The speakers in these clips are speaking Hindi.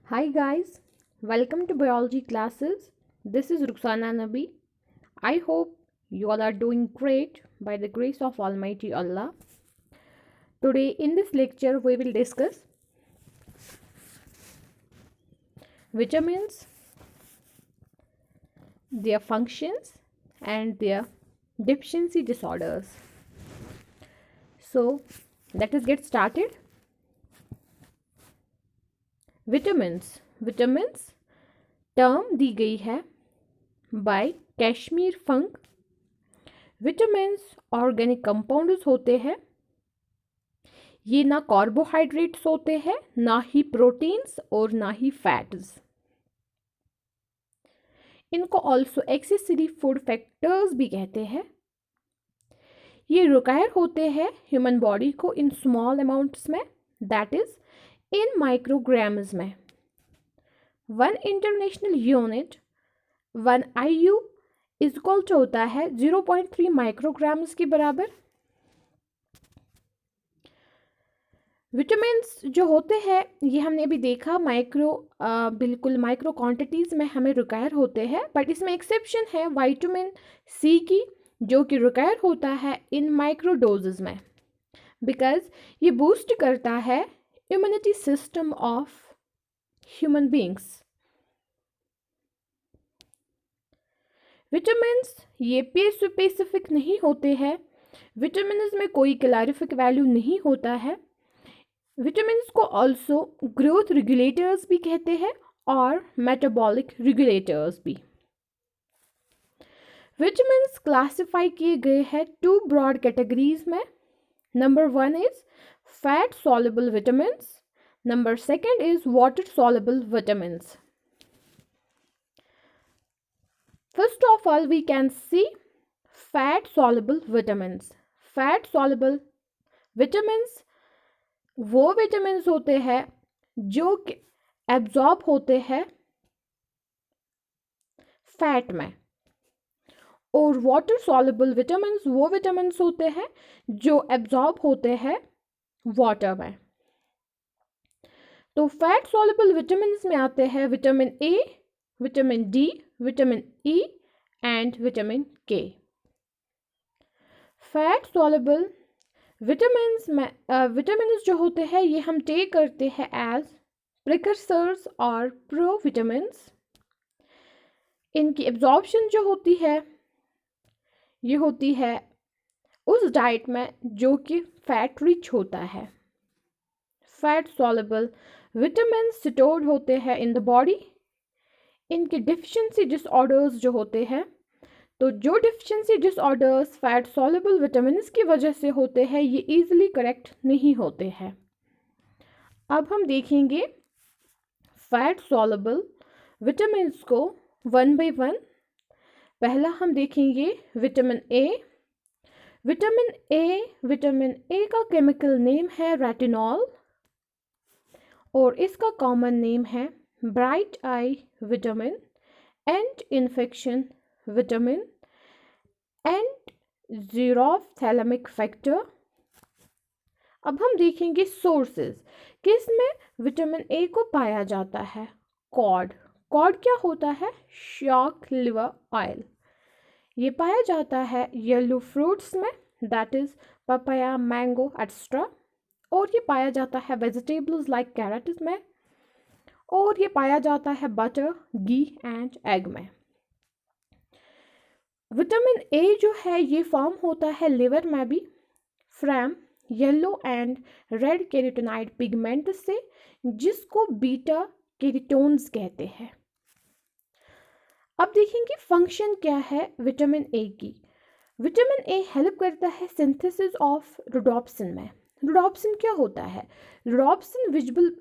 Hi guys, welcome to biology classes. This is Ruxana Nabi. I hope you all are doing great by the grace of Almighty Allah. Today in this lecture we will discuss vitamins, their functions and their deficiency disorders. So let us get started. Vitamins term दी गई है by Casimir Funk. Vitamins organic compounds होते हैं। ये ना कार्बोहाइड्रेट्स होते हैं, ना ही प्रोटीन्स और ना ही फैट्स। इनको ऑल्सो एक्सेसरी फूड फैक्टर्स भी कहते हैं। ये रिक्वायर होते हैं ह्यूमन बॉडी को इन स्मॉल अमाउंट्स में, दैट इज इन माइक्रोग्राम्स में। 1 international unit 1 IU is equal to होता है 0.3 माइक्रोग्राम्स के बराबर। विटामिन्स जो होते हैं ये हमने अभी देखा बिल्कुल माइक्रो क्वांटिटीज़ में हमें रिक्वायर होते हैं, बट इसमें एक्सेप्शन है विटामिन सी की, जो कि रिक्वायर होता है इन माइक्रो डोजेज में, बिकॉज ये बूस्ट करता है immunity system of human beings. Vitamins ये स्पेसिफिक नहीं होते हैं। विटामिन्स में कोई कैलोरीफिक वैल्यू नहीं होता है। विटामिन्स को ऑल्सो ग्रोथ रेगुलेटर्स भी कहते हैं और मेटाबॉलिक रेगुलेटर्स भी। विटामिन्स क्लासिफाई किए गए हैं 2 ब्रॉड कैटेगरीज में। Number 1 is fat soluble vitamins, number 2 is water soluble vitamins. First of all, we can see fat soluble vitamins. Fat soluble vitamins वो विटामिन्स होते हैं जो एब्जॉर्ब होते हैं फैट में, और वाटर सॉल्युबल विटामिन्स वो विटामिन्स होते हैं जो एब्जॉर्ब होते हैं वाटर में। तो फैट सॉल्युबल विटामिन्स में आते हैं vitamin A, vitamin D, vitamin E and vitamin के। फैट सॉल्युबल विटामिन्स जो होते हैं ये हम टेक करते हैं एज प्रिकर्सर्स और प्रोविटामिन्स। इनकी एब्जॉर्प्शन जो होती है ये होती है उस डाइट में जो कि फैट रिच होता है। फैट सॉल्युबल विटामिन्स स्टोर्ड होते हैं इन द बॉडी। इनके डिफिशिएंसी डिसऑर्डर्स जो होते हैं, तो जो deficiency disorders fat soluble vitamins की वजह से होते हैं ये इजीली करेक्ट नहीं होते हैं। अब हम देखेंगे फैट सॉल्युबल विटामिन्स को 1 by 1। पहला हम देखेंगे विटामिन ए। विटामिन ए का केमिकल नेम है रेटिनॉल और इसका कॉमन नेम है bright eye vitamin, anti infection vitamin and xerophthalmic factor. अब हम देखेंगे सोर्सेज किसमें विटामिन ए को पाया जाता है। कॉड क्या होता है? Shock liver oil. ये पाया जाता है येलो फ्रूट्स में, that is papaya, mango etcetera, और ये पाया जाता है वेजिटेबल्स लाइक कैरेट्स में, और ये पाया जाता है बटर, घी एंड एग में। विटामिन ए जो है ये फॉर्म होता है लिवर में भी from yellow and red carotenoid pigment से, जिसको बीटा कैरोटीन्स कहते हैं। अब देखेंगे फंक्शन क्या है विटामिन ए की। विटामिन ए हेल्प करता है सिंथेसिस ऑफ रोडोप्सिन में। रोडोप्सिन क्या होता है? रोडोप्सिन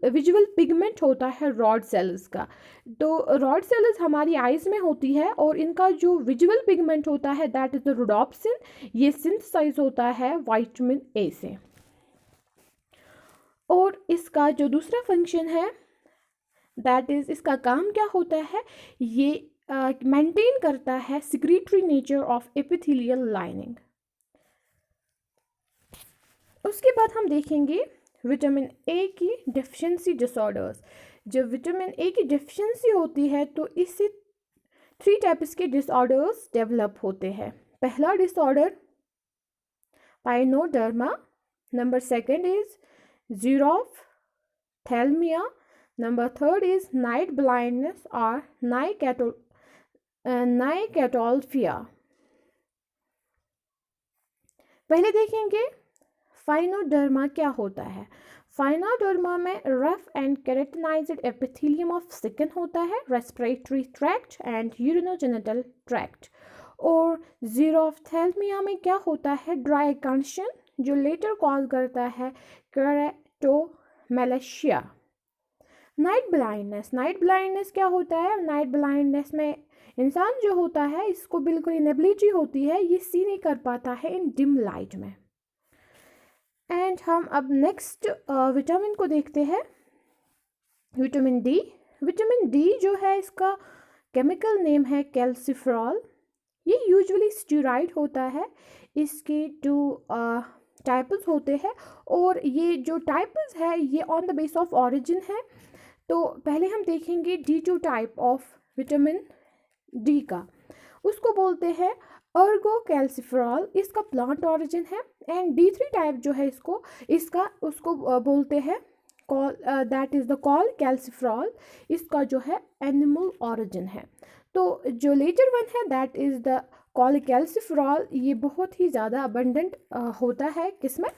विजुअल पिगमेंट होता है रॉड सेल्स का। तो रॉड सेल्स हमारी आइज में होती है और इनका जो विजुअल पिगमेंट होता है दैट इज द रोडोप्सिन। ये सिंथेसाइज होता है विटामिन ए से। और इसका जो दूसरा फंक्शन है दैट इज इसका काम क्या होता है, ये मेंटेन करता है secretory nature of epithelial lining. उसके बाद हम देखेंगे विटामिन ए की डेफिशिएंसी डिसऑर्डर्स। जब विटामिन ए की डेफिशिएंसी होती है तो इससे 3 टाइप्स के डिसऑर्डर्स डेवलप होते हैं। पहला disorder phrynoderma, number second is xerophthalmia, number third is night blindness और नाइकेटोल्फिया। पहले देखेंगे फाइनोडर्मा क्या होता है। फाइनोडर्मा में rough and keratinized epithelium of skin होता है, respiratory tract and urinogenital tract. और ज़ीरोफ्थैल्मिया में क्या होता है, ड्राई कंडिशन जो लेटर कॉज करता है केराटोमेलासिया। नाइट ब्लाइंडनेस क्या होता है, नाइट ब्लाइंडनेस में इंसान जो होता है इसको बिल्कुल इनेबिलिटी होती है, ये सी नहीं कर पाता है इन डिम लाइट में। एंड हम अब नेक्स्ट विटामिन को देखते हैं, विटामिन डी। विटामिन डी जो है इसका केमिकल नेम है कैल्सिफेरॉल। ये यूजुअली स्टेरॉइड होता है। इसके 2 टाइप्स होते हैं और ये जो टाइप्स है ये on the base of origin है। तो पहले हम देखेंगे D2 type of vitamin D का, उसको बोलते हैं अर्गो कैल्सिफेरॉल, इसका प्लांट ऑरिजिन है। एंड D3 टाइप जो है उसको बोलते हैं that is the call calciferol, इसका जो है एनिमल ऑरिजिन है। तो जो लेटर वन है that is the call calciferol, ये बहुत ही ज़्यादा अबंडेंट होता है किसमें,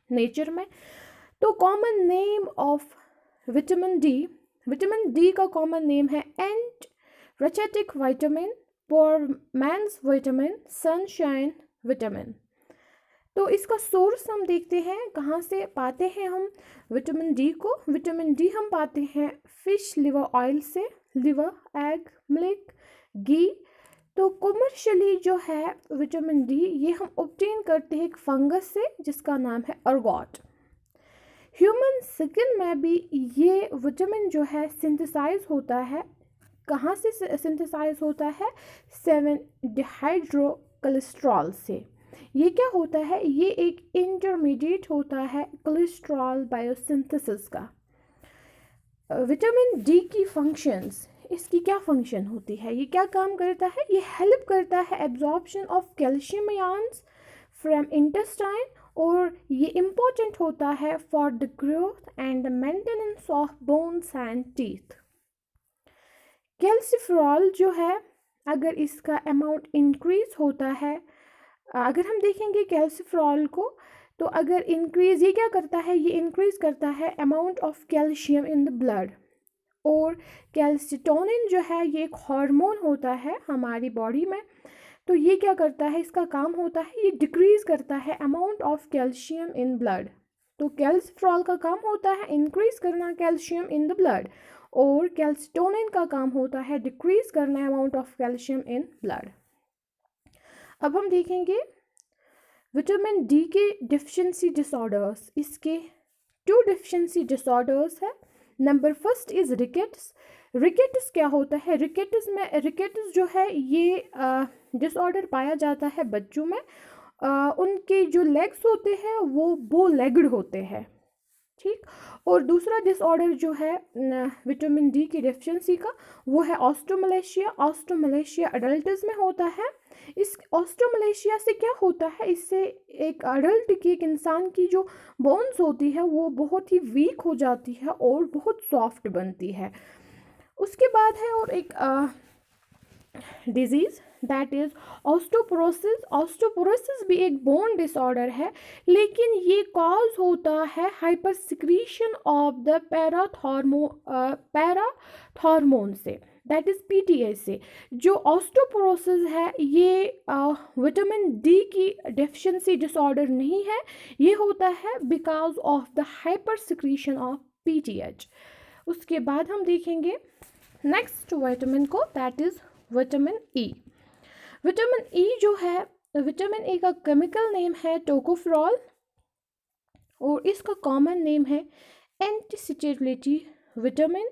नेचर में। तो common name of vitamin D का कॉमन नेम है एंट रचेटिक विटामिन, पोरमैंस विटामिन, सनशाइन विटामिन। तो इसका सोर्स हम देखते हैं, कहाँ से पाते हैं हम विटामिन डी को। विटामिन डी हम पाते हैं फिश लिवर ऑयल से, लिवर, एग, मिल्क, घी। तो कमर्शियली जो है विटामिन डी ये हम ऑब्टेन करते हैं एक फंगस से जिसका नाम है अर्गॉट। ह्यूमन स्किन में भी ये विटामिन जो है सिंथेसाइज होता है, कहाँ से सिंथेसाइज होता है, 7-डिहाइड्रोकोलेस्ट्रॉल से। ये क्या होता है, ये एक इंटरमीडिएट होता है कोलेस्ट्रॉल बायोसिंथेसिस का। विटामिन डी की फंक्शंस, इसकी क्या फंक्शन होती है, ये क्या काम करता है, ये हेल्प करता है absorption of calcium ions from intestine, और ये इम्पोर्टेंट होता है for the growth and the maintenance of bones and teeth. Calciferol जो है अगर इसका अमाउंट इंक्रीज होता है, अगर हम देखेंगे कैल्सिफेरॉल को, तो अगर इंक्रीज, ये क्या करता है, ये इंक्रीज करता है amount of calcium in the blood. और कैल्सिटोनिन जो है ये एक हार्मोन होता है हमारी बॉडी में, तो ये क्या करता है, इसका काम होता है ये डिक्रीज करता है amount of calcium in blood. तो कैल्सिफेरॉल का काम होता है इंक्रीज करना कैल्शियम इन द ब्लड, और कैल्सिटोनिन का काम होता है डिक्रीज करना amount of calcium in blood. अब हम देखेंगे विटामिन डी के डिफिशिएंसी डिसऑर्डर्स। इसके 2 डिफिशिएंसी डिसऑर्डर्स है। Number first is rickets. Rickets क्या होता है, रिकेट्स जो है ये डिसऑर्डर पाया जाता है बच्चों में। उनके जो लेग्स होते हैं वो बो लेग्ड होते हैं, ठीक। और दूसरा डिसऑर्डर जो है विटामिन डी की डेफिशिएंसी का, वो है ऑस्टोमलेशिया अडल्ट्स में होता है। इस ऑस्टोमलेशिया से क्या होता है, इससे एक अडल्ट की, एक इंसान की जो बोन्स होती है वो बहुत ही वीक हो जाती है और बहुत सॉफ्ट बनती है। उसके बाद है और एक disease that is osteoporosis. Osteoporosis भी एक बोन डिसऑर्डर है, लेकिन ये कॉज होता है hyper secretion of the parathormone से, दैट इज़ PTA से। जो ऑस्टोपोरोसिस है ये विटामिन डी की डेफिशिएंसी डिसऑर्डर नहीं है, ये होता है because of the hyper secretion of PTH। उसके बाद हम देखेंगे नेक्स्ट विटामिन को, that is vitamin E. Vitamin E जो है, विटामिन ई का केमिकल नेम है टोकोफेरॉल, और इसका कॉमन नेम है एंटीसिटेबिलिटी विटामिन,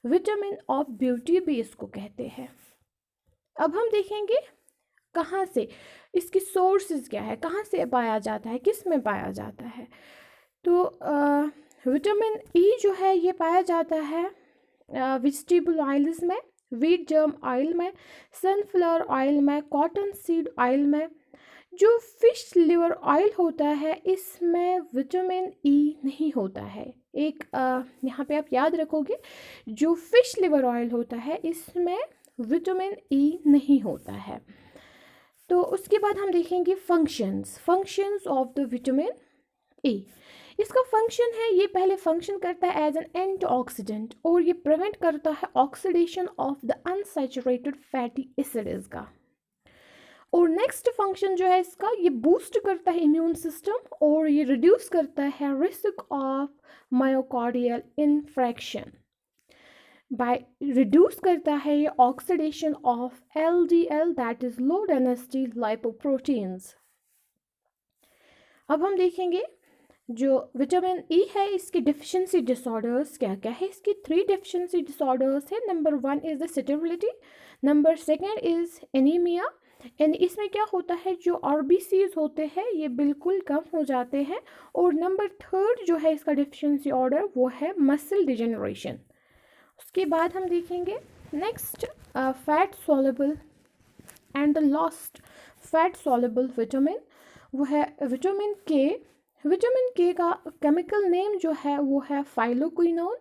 विटामिन ऑफ ब्यूटी भी इसको कहते हैं। अब हम देखेंगे कहाँ से, इसकी सोर्सेज क्या है, कहाँ से पाया जाता है, किस में पाया जाता है। तो विटामिन ई जो है ये पाया जाता है वेजिटेबल ऑयल्स में, व्हीट जर्म ऑयल में, सनफ्लावर ऑयल में, कॉटन सीड ऑयल में। जो फिश लिवर ऑयल होता है इसमें विटामिन ई नहीं होता है। एक यहाँ पे आप याद रखोगे, जो फिश लिवर ऑयल होता है इसमें विटामिन ई नहीं होता है। तो उसके बाद हम देखेंगे functions of the vitamin E. इसका फंक्शन है, ये पहले फंक्शन करता है एज एन एंटीऑक्सीडेंट और ये प्रिवेंट करता है oxidation of the unsaturated fatty acids का। और नेक्स्ट फंक्शन जो है इसका, ये बूस्ट करता है इम्यून सिस्टम और ये रिड्यूस करता है risk of myocardial infarction. Bye reduce करता है ये oxidation of LDL that is low density lipoproteins. अब हम देखेंगे जो विटामिन ई है इसके डिफिशिएंसी डिसऑर्डर्स क्या क्या है। इसकी 3 डिफिशिएंसी डिसऑर्डर्स है। Number 1 is the stability, number 2 is anaemia. And इसमें क्या होता है, जो आरबीसीज होते हैं ये बिल्कुल कम हो जाते हैं। और नंबर 3 जो है इसका डिफिशिएंसी ऑर्डर वो है मसल डिजेनरेशन। उसके बाद हम देखेंगे next fat soluble and the last fat soluble vitamin वो है विटामिन के। विटामिन के का केमिकल नेम जो है वो है फाइलोक्विनोन।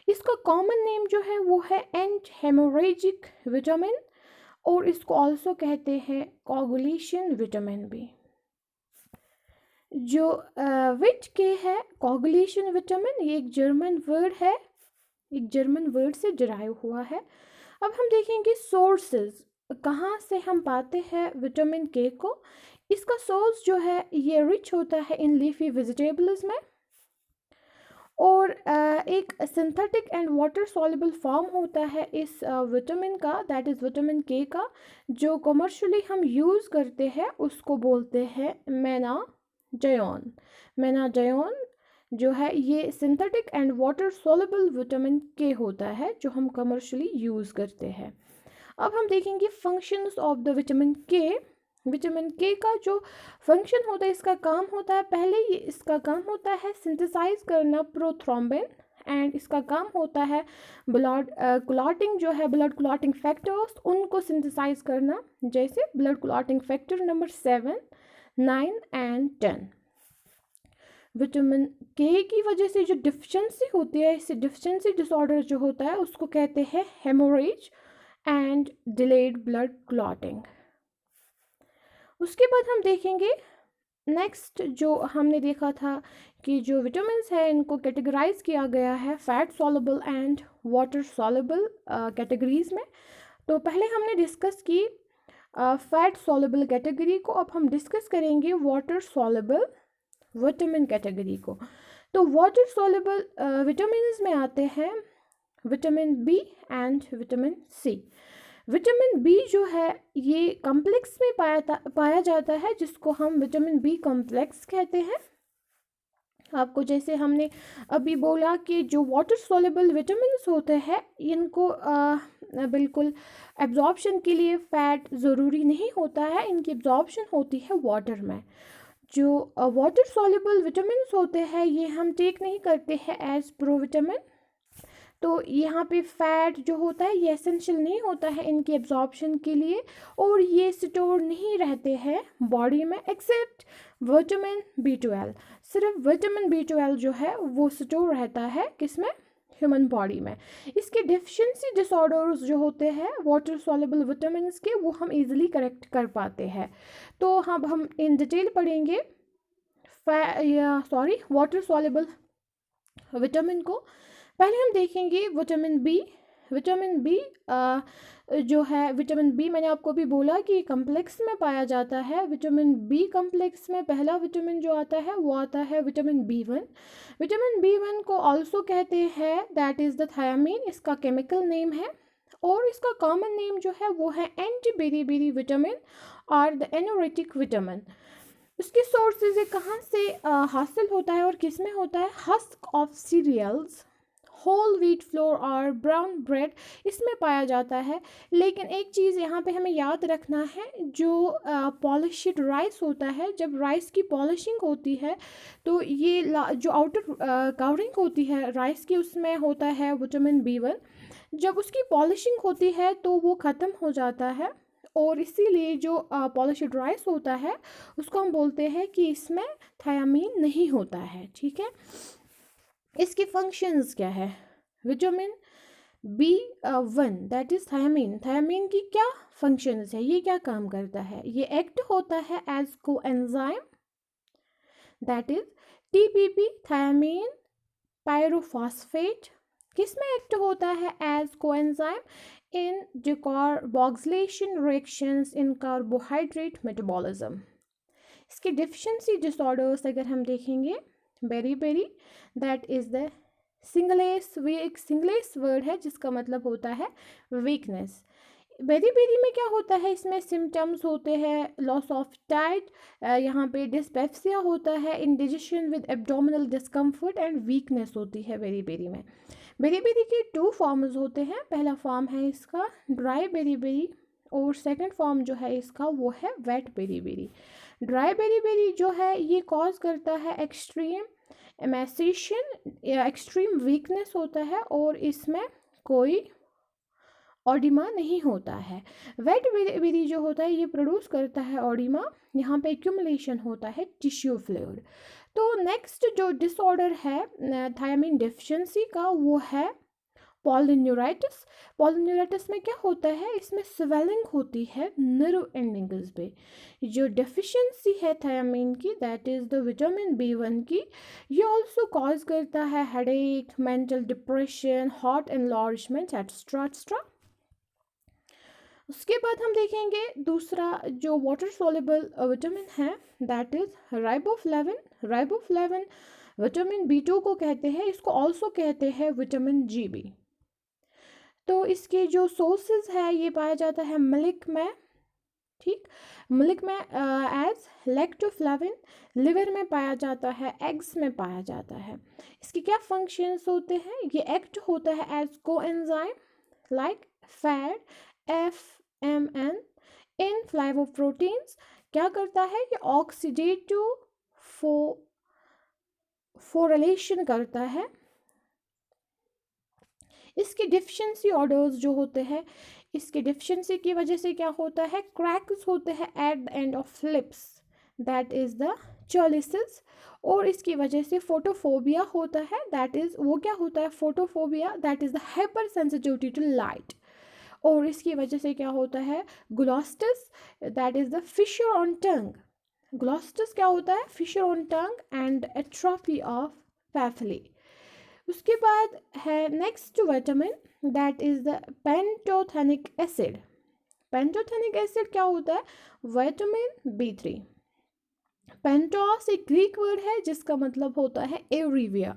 इसका कॉमन नेम जो है वो है एंटी हेमोरेजिक विटामिन और इसको ऑल्सो कहते हैं कोगुलेशन विटामिन भी। जो विच के है कोगुलेशन विटामिन, ये एक जर्मन वर्ड है, एक जर्मन वर्ड से डिराइव हुआ है। अब हम देखेंगे सोर्सेज, कहाँ से हम पाते हैं विटामिन के को। इसका सोर्स जो है ये रिच होता है इन लीफी वेजिटेबल्स में और एक synthetic and water soluble form होता है इस विटामिन का, दैट इज़ विटामिन के का, जो कमर्शियली हम यूज़ करते हैं उसको बोलते हैं मेनाजायोन। मेनाजायोन जो है ये synthetic and water soluble vitamin के होता है जो हम कमर्शियली यूज़ करते हैं। अब हम देखेंगे फंक्शंस ऑफ द विटामिन के। विटामिन के का जो फंक्शन होता है, इसका काम होता है, पहले ये इसका काम होता है सिंथेसाइज करना प्रोथ्रोम्बिन एंड इसका काम होता है ब्लड क्लॉटिंग जो है, ब्लड क्लॉटिंग फैक्टर्स उनको सिंथेसाइज करना, जैसे blood clotting factor number 7, 9 and 10। Vitamin के की वजह से जो डिफिशिएंसी होती है, इसे डिफिशिएंसी डिसऑर्डर जो होता है उसको कहते हैं haemorrhage and delayed blood clotting. उसके बाद हम देखेंगे नेक्स्ट, जो हमने देखा था कि जो विटामिन्स है इनको कैटेगराइज किया गया है fat soluble and water soluble categories में। तो पहले हमने डिस्कस की फैट सॉल्युबल कैटेगरी को, अब हम डिस्कस करेंगे वाटर सॉल्युबल विटामिन कैटेगरी को। तो वाटर सॉल्युबल विटामिन्स में आते हैं vitamin B and vitamin C. Vitamin B जो है ये कॉम्प्लेक्स में पाया जाता है जिसको हम विटामिन बी कॉम्प्लेक्स कहते हैं। आपको जैसे हमने अभी बोला कि जो वाटर सॉल्युबल विटामिन्स होते हैं इनको बिल्कुल एब्जॉर्प्शन के लिए फ़ैट ज़रूरी नहीं होता है, इनकी एब्जॉर्प्शन होती है वाटर में। जो वाटर सॉल्युबल विटामिन्स होते हैं ये हम टेक नहीं करते हैं एज प्रोविटामिन। तो यहाँ पे फैट जो होता है ये एसेंशियल नहीं होता है इनकी एब्जॉर्प्शन के लिए और ये स्टोर नहीं रहते हैं बॉडी में एक्सेप्ट विटामिन B12। सिर्फ विटामिन B12 जो है वो स्टोर रहता है किसमें, ह्यूमन बॉडी में। इसके डिफिशिएंसी डिसऑर्डर्स जो होते हैं वाटर सॉल्युबल विटामिन्स के वो हम इजीली करेक्ट कर पाते हैं। तो हम इन डिटेल पढ़ेंगे वाटर सॉल्युबल विटामिन को। पहले हम देखेंगे विटामिन बी। विटामिन बी जो है, विटामिन बी मैंने आपको भी बोला कि कम्प्लेक्स में पाया जाता है। विटामिन बी कम्प्लेक्स में पहला विटामिन जो आता है वो आता है विटामिन B1। विटामिन B1 को ऑल्सो कहते हैं दैट इज़ द थायामीन, इसका केमिकल नेम है। और इसका कॉमन नेम जो है वो है एंटी बेरी विटामिन और द एनोरेटिक विटामिन। इसके सोर्सेज कहाँ से हासिल होता है और किस में होता है, husk of cereals, whole wheat flour और ब्राउन ब्रेड इसमें पाया जाता है। लेकिन एक चीज़ यहाँ पे हमें याद रखना है, जो पॉलिश्ड राइस होता है, जब राइस की पॉलिशिंग होती है तो ये जो आउटर कवरिंग होती है राइस की, उसमें होता है विटामिन B1। जब उसकी पॉलिशिंग होती है तो वो ख़त्म हो जाता है, और इसीलिए जो पॉलिश्ड राइस होता है उसको हम बोलते हैं कि इसमें थायामीन नहीं होता है। ठीक है, इसकी फंक्शंस क्या है? Vitamin B1 that is thiamine, thiamine की क्या फंक्शंस है, ये क्या काम करता है? ये एक्ट होता है as coenzyme that is TPP thiamine pyrophosphate. किस में एक्ट होता है as coenzyme? In decarboxylation reactions in carbohydrate metabolism. इसके डिफिशिएंसी डिसऑर्डर्स अगर हम देखेंगे, beri that is the Sinhalese word है जिसका मतलब होता है वीकनेस। बेरी में क्या होता है, इसमें सिम्टम्स होते हैं लॉस ऑफ टाइट, यहाँ पे डिस्पेप्सिया होता है, indigestion with abdominal discomfort and weakness होती है बेरी में। बेरी के 2 फॉर्म्स होते हैं। पहला फॉर्म है इसका ड्राई बेरी और सेकंड फॉर्म जो है इसका वो है वेट बेरी। ड्राई बेरी जो है ये कॉज करता है एक्सट्रीम एमेसिएशन, एक्सट्रीम वीकनेस होता है, और इसमें कोई ऑडिमा नहीं होता है। वेट बेरी जो होता है ये प्रोड्यूस करता है ऑडिमा, यहाँ पे एक्यूमुलेशन होता है टिश्यू फ्लूइड। तो नेक्स्ट जो डिसऑर्डर है थायामीन डेफिशिएंसी का वो है पॉलिन्यूराइटिस। पॉलिन्यूराइटिस में क्या होता है, इसमें स्वेलिंग होती है नर्व एंडिंग्स पे। जो डेफिशिएंसी है थायामीन की that is the vitamin B1 की, ये ऑल्सो कॉज करता है headache, mental depression, heart enlargement extra. उसके बाद हम देखेंगे दूसरा जो वाटर सोल्युबल विटामिन है that is riboflavin vitamin B2 को कहते हैं, इसको ऑल्सो कहते हैं विटामिन GB। तो इसके जो सोर्सेज है ये पाया जाता है मिल्क में, ठीक, मिल्क में एज लैक्टोफ्लेविन, लिवर में पाया जाता है, एग्स में पाया जाता है। इसके क्या फंक्शंस होते हैं, ये एक्ट होता है as coenzyme like FAD FMN in flavoproteins. क्या करता है, ये ऑक्सीडेटिव फोरेलेशन करता है। इसके डिफिशिएंसी ऑर्डर्स जो होते हैं, इसके डिफिशिएंसी की वजह से क्या होता है, क्रैक्स होते हैं at the end of lips that is the cheilosis, और इसकी वजह से फोटोफोबिया होता है दैट इज़ वो क्या होता है, photophobia that is the hyper sensitivity to light, और इसकी वजह से क्या होता है glossitis that is the fissure on tongue. Glossitis क्या होता है, fissure on tongue and atrophy of papillae. उसके बाद है next vitamin that is the pantothenic acid. Pantothenic acid क्या होता है, विटामिन B3। पेंटोस एक ग्रीक वर्ड है जिसका मतलब होता है एवरीवेयर।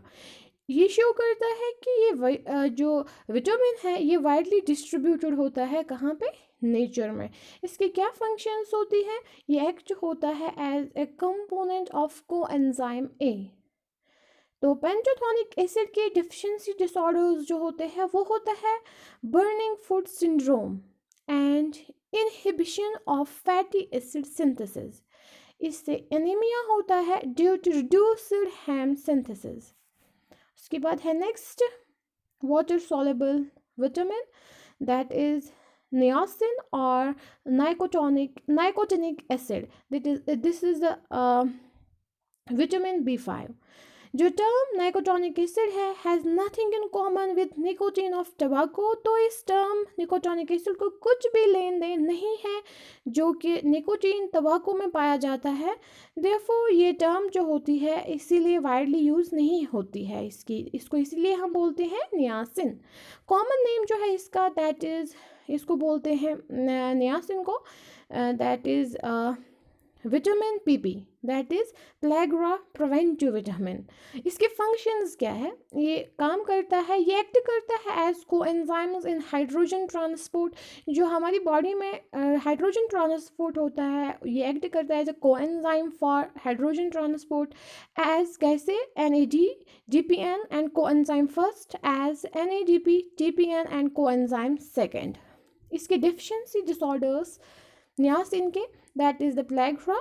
ये शो करता है कि ये जो विटामिन है ये वाइडली डिस्ट्रीब्यूटेड होता है कहाँ पे, नेचर में। इसके क्या फंक्शंस होती हैं, ये एक्ट होता है as a component of coenzyme A। तो पेंटोथेनिक एसिड के डिफिशिएंसी डिसऑर्डर्स जो होते हैं वो होता है burning food syndrome and inhibition of fatty acid synthesis. इससे एनीमिया होता है due to reduced haem synthesis. उसके बाद है next water soluble vitamin that is niacin और nicotinic acid, this is the vitamin B5। जो टर्म नाइकोटोनिक एसिड है has nothing in common with nicotine of टबाको। तो इस टर्म निकोटोनिक एसिड को कुछ भी लेन देन नहीं है जो कि निकोटीन तंबाकू में पाया जाता है। देयरफॉर ये टर्म जो होती है इसीलिए वाइडली यूज़ नहीं होती है इसको इसीलिए हम बोलते हैं नियासिन। कॉमन नेम जो है इसका दैट इज़ इसको बोलते हैं नियासिन को that is vitamin PP that is pellagra preventive vitamin. इसके फंक्शंस क्या है? ये काम करता है, ये एक्ट करता है एज को एंजाइम्स इन हाइड्रोजन ट्रांसपोर्ट। जो हमारी बॉडी में हाइड्रोजन ट्रांसपोर्ट होता है, ये एक्ट करता है as a coenzyme for hydrogen transport as कैसे NAD DPN and coenzyme first as NADP TPN and coenzyme second. इसके डिफिशिएंसी डिसऑर्डर्स नियासिन के that is the pellagra.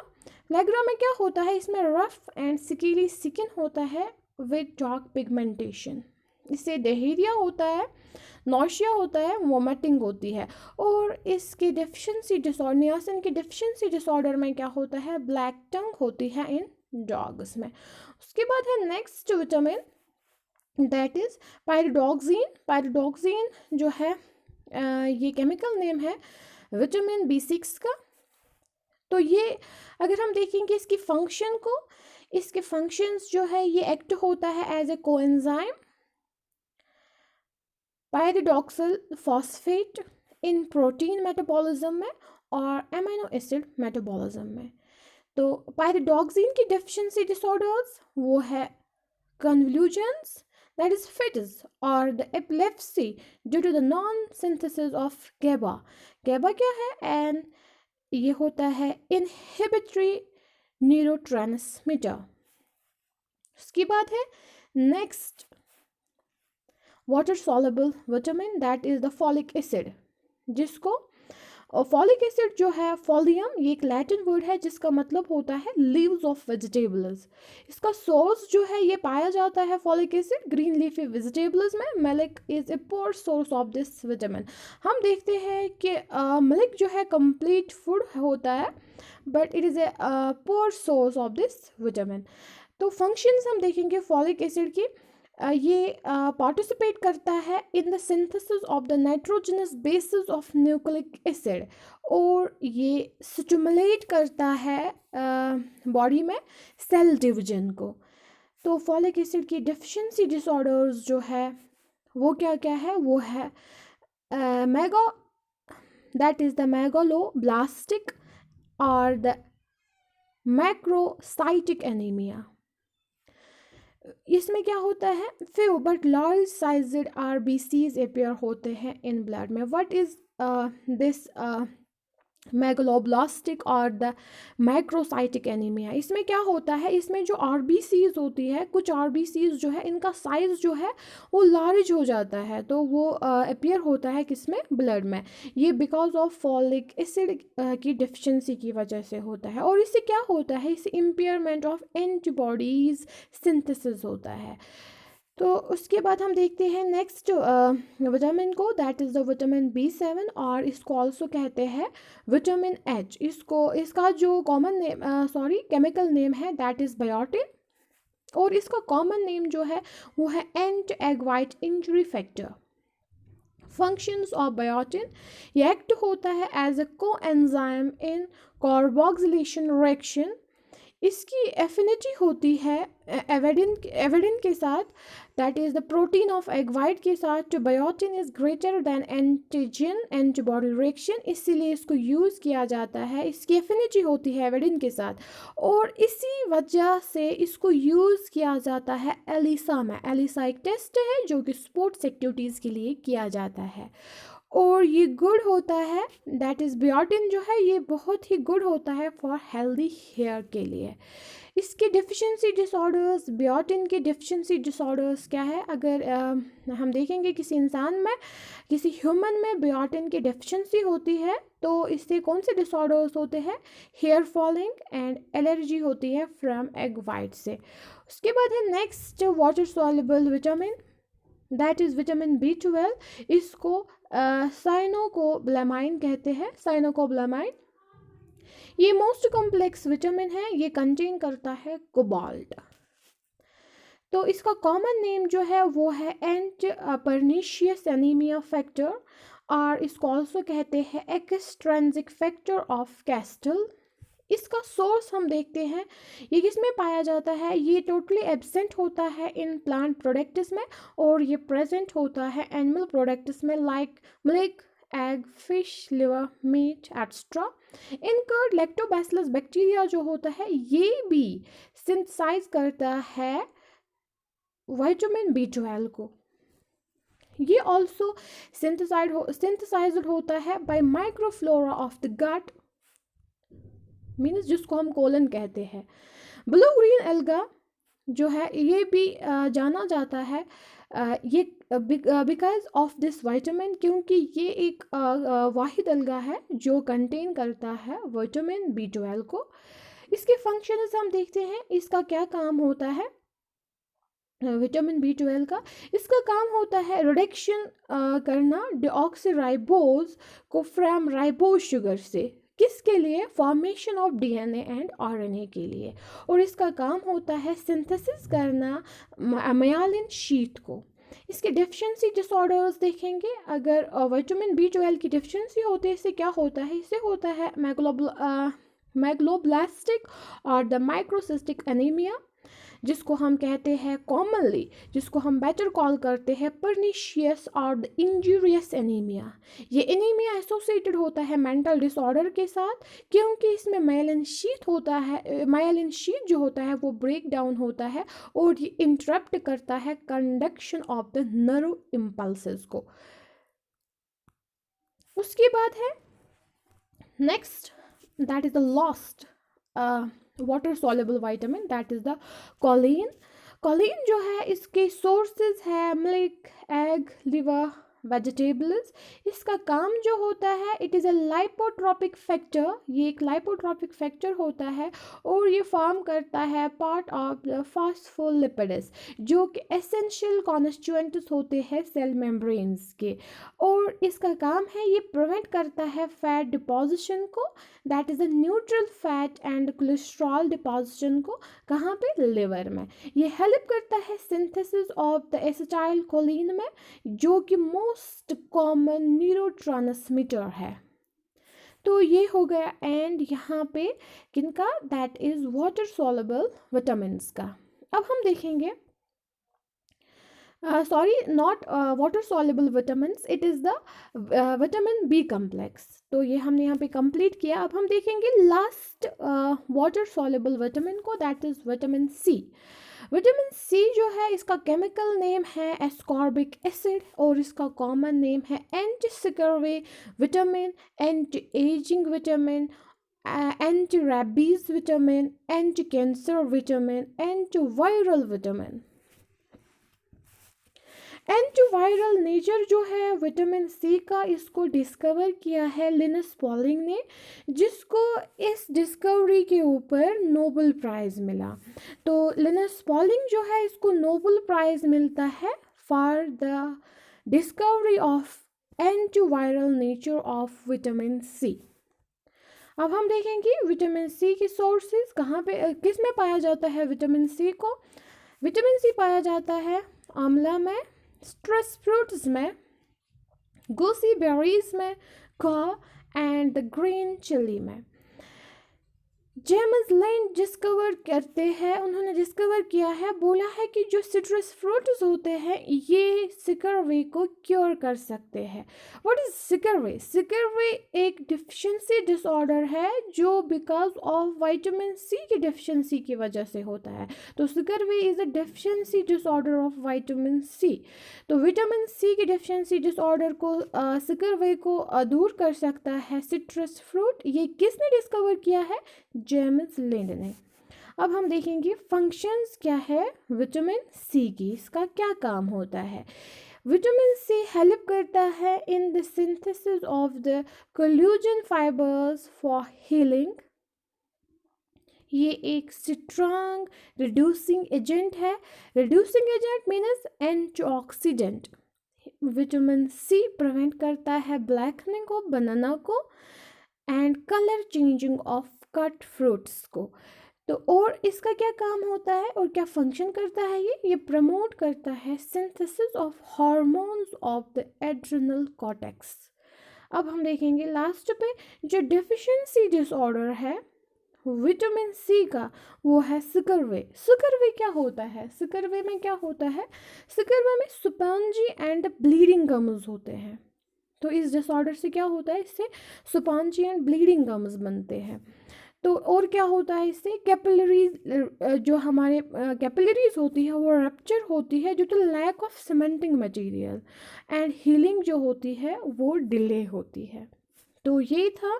Pellagra में क्या होता है? इसमें रफ एंड स्किली स्किन होता है विद डार्क पिगमेंटेशन। इससे डेहेरिया होता है, नौशिया होता है, वोमिटिंग होती है। और इसके डिफिशिएंसी डिसऑर्डर नियासिन के डिफिशिएंसी डिसऑर्डर में क्या होता है? ब्लैक टंग होती है इन डॉग्स में। उसके बाद है next vitamin that is pyridoxine. Pyridoxine जो है ये केमिकल नेम है विटामिन B6 का। तो ये अगर हम देखेंगे इसकी फंक्शन को, इसके फंक्शंस जो है ये एक्ट होता है as a coenzyme pyridoxal phosphate in protein metabolism में और एमिनो एसिड मेटाबॉलिज्म में। तो पायरिडॉक्सिन की डेफिशिएंसी डिसऑर्डर्स वो है convulsions that is fits or the epilepsy due to the non-synthesis of GABA। GABA क्या है? and ये होता है inhibitory neurotransmitter। उसके बाद है next water soluble vitamin that is the folic acid, जिसको और फॉलिक एसिड जो है फॉलियम, ये एक लैटिन वर्ड है जिसका मतलब होता है लीव्स ऑफ वेजिटेबल्स। इसका सोर्स जो है ये पाया जाता है folic acid green leafy vegetables में। Milk is a poor source of this vitamin. हम देखते हैं कि मिल्क जो है कंप्लीट फूड होता है but it is a poor source of this vitamin. तो फंक्शंस हम देखेंगे फॉलिक एसिड की। ये पार्टिसिपेट करता है in the synthesis of the nitrogenous bases of nucleic acid और ये स्टिमुलेट करता है बॉडी में सेल डिवीजन को। तो फॉलिक एसिड की डेफिशिएंसी डिसऑर्डर्स जो है वो क्या क्या है? वो है mega that is the megaloblastic और द मैक्रोसाइटिक एनीमिया। इसमें क्या होता है? Few but large sized RBCs appear होते हैं इन ब्लड में। व्हाट इज दिस मेगालोब्लास्टिक और द मैक्रोसाइटिक एनीमिया? इसमें क्या होता है? इसमें जो RBCs होती है, कुछ RBCs जो है इनका साइज़ जो है वो लार्ज हो जाता है, तो वो अपेयर होता है किसमें? ब्लड में। ये बिकॉज ऑफ फॉलिक एसिड की डिफिशिएंसी की वजह से होता है। और इससे क्या होता है? इससे इम्पेयरमेंट ऑफ एंटीबॉडीज सिंथेसिस होता है। तो उसके बाद हम देखते हैं नेक्स्ट विटामिन को that is the vitamin B7 और इसको ऑल्सो कहते हैं विटामिन H। इसका जो कॉमन नेम केमिकल नेम है दैट इज़ बायोटिन और इसका कॉमन नेम जो है वो है anti egg white injury factor. Functions of biotin, ये एक्ट होता है एज अ को एंजाइम इन कार्बोक्सिलेशन रिएक्शन। इसकी एफिनिटी होती है एवेडिन के साथ that is the protein of egg white के साथ। तो biotin is greater than antigen antibody reaction, इसीलिए इसको यूज़ किया जाता है। इसकी एफिनिटी होती है एवेडिन के साथ और इसी वजह से इसको यूज़ किया जाता है एलिसा में। एलिसा एक टेस्ट है जो कि स्पोर्ट्स एक्टिविटीज़ के लिए किया जाता है और ये गुड होता है दैट इज़ बायोटिन जो है ये बहुत ही गुड होता है फॉर हेल्दी हेयर के लिए। इसके डिफिशिएंसी डिसऑर्डर्स, बायोटिन के डिफिशिएंसी डिसऑर्डर्स क्या है? अगर हम देखेंगे किसी इंसान में, किसी ह्यूमन में बायोटिन की डिफिशिएंसी होती है तो इससे कौन से डिसऑर्डर्स होते हैं? हेयर फॉलिंग एंड एलर्जी होती है फ्रॉम एग वाइट से। उसके बाद है next water soluble vitamin that is vitamin B12। इसको साइनोकोब्लामाइन कहते हैं, साइनोकोब्लामाइन। ये मोस्ट कॉम्प्लेक्स विटामिन है, ये कंटेन करता है कोबाल्ट। तो इसका कॉमन नेम जो है वो है एंटी परनीशियस एनीमिया फैक्टर और इसको ऑल्सो कहते हैं एक्सट्रेंसिक फैक्टर ऑफ कैस्टल। इसका सोर्स हम देखते हैं ये किस में पाया जाता है? ये टोटली एब्सेंट होता है इन प्लांट प्रोडक्ट्स में और ये प्रेजेंट होता है एनिमल प्रोडक्ट्स में like milk egg, fish, liver, meat extra. In curd lactobacillus bacteria जो होता है ये भी सिंथेसाइज करता है विटामिन B12 को। ये ऑल्सो सिंथेसाइज्ड होता है by microflora of the gut, means जिसको हम कोलन कहते हैं। ब्लू ग्रीन एल्गा जो है ये भी जाना जाता है ये बिकॉज ऑफ दिस विटामिन, क्योंकि ये एक वाहिद अलगा है जो कंटेन करता है विटामिन B12 को। इसके फंक्शंस हम देखते हैं, इसका क्या काम होता है विटामिन B12 का। इसका काम होता है रिडक्शन करना डिऑक्सीराइबोज को फ्रॉम राइबोज शुगर से, किसके लिए, formation of DNA and RNA के लिए। और इसका काम होता है सिंथेसिस करना मायलिन शीट को। इसके डेफिशिएंसी डिसऑर्डर्स देखेंगे, अगर विटामिन B12 की डेफिशिएंसी होती है इससे क्या होता है, इससे होता है मैग्लोब्लास्टिक और द माइक्रोसिस्टिक एनीमिया, जिसको हम कहते हैं कॉमनली, जिसको हम बेटर कॉल करते हैं परनीशियस और द इंजूरियस एनीमिया। ये एनीमिया एसोसिएटेड होता है मेंटल डिसऑर्डर के साथ, क्योंकि इसमें मायलिन शीट होता है, मायलिन शीट जो होता है वो ब्रेक डाउन होता है और ये इंटरप्ट करता है conduction of the nerve impulses को। उसके बाद है next, that is the last water soluble vitamin, that is the choline. Choline जो है इसके सोर्सेज है मिल्क, एग, लिवर, वेजिटेबल्स। इसका काम जो होता है इट इज़ अ लाइपोट्रोपिक फैक्टर, ये एक लाइपोट्रोपिक फैक्टर होता है और ये फॉर्म करता है पार्ट ऑफ द फॉस्फोलिपिड्स जो कि एसेंशियल कॉन्स्टिट्यूएंट्स होते हैं सेल मेम्ब्रेन्स के। और इसका काम है ये प्रिवेंट करता है फैट डिपोजिशन को, that is a neutral fat and cholesterol deposition को, कहाँ पे, लिवर में। ये हेल्प करता है synthesis of the acetyl choline में, जो कि मोस्ट कॉमन न्यूरोट्रांसमीटर है। तो ये हो गया एंड यहाँ पे किनका, that is water soluble vitamins का। अब हम देखेंगे sorry not water soluble vitamins, it is the vitamin B complex. तो ये हमने यहाँ पे कंप्लीट किया। अब हम देखेंगे लास्ट वाटर सॉल्युबल विटामिन को, that is vitamin C। Vitamin C जो है इसका केमिकल नेम है एस्कॉर्बिक एसिड और इसका कॉमन नेम है anti scurvy vitamin, anti ageing vitamin, anti rabies vitamin, anti cancer vitamin, anti viral vitamin. Antiviral nature जो है विटामिन C का, इसको डिस्कवर किया है लिनस पॉलिंग ने, जिसको इस डिस्कवरी के ऊपर नोबेल प्राइज़ मिला। तो लिनस पॉलिंग जो है इसको नोबेल प्राइज़ मिलता है for the discovery of antiviral nature of vitamin C। अब हम देखेंगे विटामिन C की सोर्सेज कहाँ पे, किस में पाया जाता है विटामिन C को। विटामिन C पाया जाता है आंवला में, स्ट्रेस फ्रूट्स में, गोसी बेरीज में, कॉ एंड द ग्रीन चिली में। जेम्स लैंड डिस्कवर करते हैं, उन्होंने डिस्कवर किया है, बोला है कि जो सिट्रस फ्रूट्स होते हैं ये सिकरवे को क्योर कर सकते हैं। What is सिकरवे? सिकरवे एक डिफिशिएंसी डिसऑर्डर है जो बिकॉज ऑफ विटामिन C की डिफिशिएंसी की वजह से होता है। तो scurvy is a deficiency disorder of vitamin C। तो विटामिन C की डिफिशिएंसी डिसऑर्डर को सिकरवे को दूर कर सकता है सिट्रस फ्रूट। ये किसने डिस्कवर किया है? जेम्स लिंड ने। अब हम देखेंगे फंक्शंस क्या है विटामिन C की, इसका क्या काम होता है। विटामिन C हेल्प करता है in the synthesis of the collagen fibres for healing. ये एक स्ट्रॉन्ग रिड्यूसिंग एजेंट है। Reducing agent means antioxidant. Vitamin C prevent करता है ब्लैकनिंग ऑफ बनाना को and colour changing of cut fruits को। तो और इसका क्या काम होता है और क्या फंक्शन करता है ये प्रमोट करता है synthesis of hormones of the adrenal cortex. अब हम देखेंगे लास्ट पे जो डेफिशिएंसी डिसऑर्डर है विटामिन C का, वो है सिकरवे। सिकरवे क्या होता है? सिकरवे में क्या होता है? सिकरवे में स्पॉन्जी एंड ब्लीडिंग गम्स होते हैं। तो इस डिसऑर्डर से क्या होता है, इससे सुपांजियन ब्लीडिंग गम्स बनते हैं। तो और क्या होता है इससे, कैपिलरीज जो हमारे कैपिलरीज होती है वो रप्चर होती है due to lack of cementing material, and healing जो होती है वो डिले होती है। तो ये था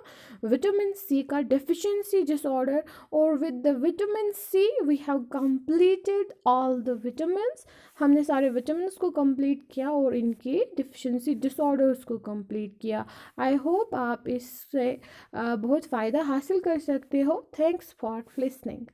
विटामिन सी का डेफिशिएंसी डिसऑर्डर। और with the vitamin C we have completed all the vitamins, हमने सारे विटामिन्स को कंप्लीट किया और इनके डेफिशिएंसी डिसऑर्डर्स को कंप्लीट किया। आई होप आप इससे बहुत फ़ायदा हासिल कर सकते हो। Thanks for listening.